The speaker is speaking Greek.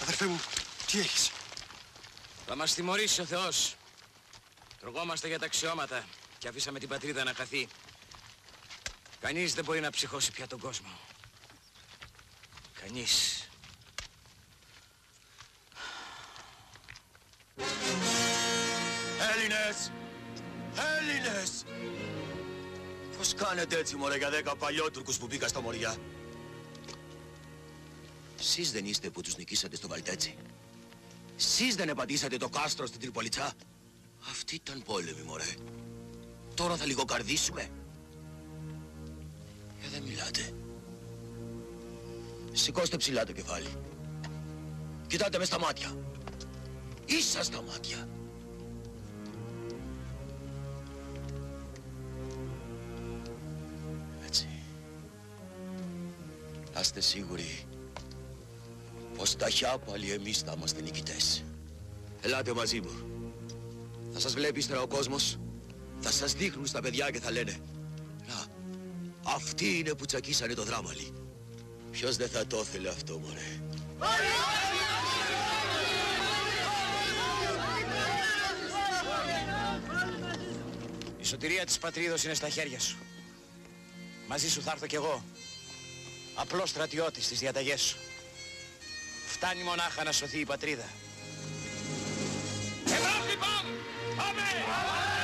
Αδερφέ μου, τι έχεις? Θα μας τιμωρήσει ο Θεός. Τρογόμαστε για τα αξιώματα και αφήσαμε την πατρίδα να χαθεί. Κανείς δεν μπορεί να ψυχώσει πια τον κόσμο. Κανείς. Έλληνες! Έλληνες! Πώς κάνετε έτσι, μωρέ, για 10 παλιότουρκους που μπήκα στα μωριά? Σεις δεν είστε που τους νικήσατε στο Βαλτέτσι? Σεις δεν επαντήσατε το κάστρο στην Τριπολιτσά? Αυτή ήταν πόλεμη, μωρέ. Τώρα θα λιγοκαρδίσουμε. Δεν μιλάτε. Σηκώστε ψηλά το κεφάλι. Κοιτάτε με στα μάτια. Ίσα στα μάτια. Έτσι. Να είστε σίγουροι πως ταχιά πάλι εμείς θα είμαστε νικητές. Ελάτε μαζί μου. Θα σας βλέπει ύστερα ο κόσμος. Θα σας δείχνουν στα παιδιά και θα λένε: να, αυτοί είναι που τσακίσανε το δράμαλι. Ποιος δεν θα το ήθελε αυτό, μωρέ? Η σωτηρία της πατρίδος είναι στα χέρια σου. Μαζί σου θα έρθω κι εγώ. Απλός στρατιώτης στις διαταγές σου. Φτάνει μονάχα να σωθεί η πατρίδα. Εδώ λοιπόν! Πάμε!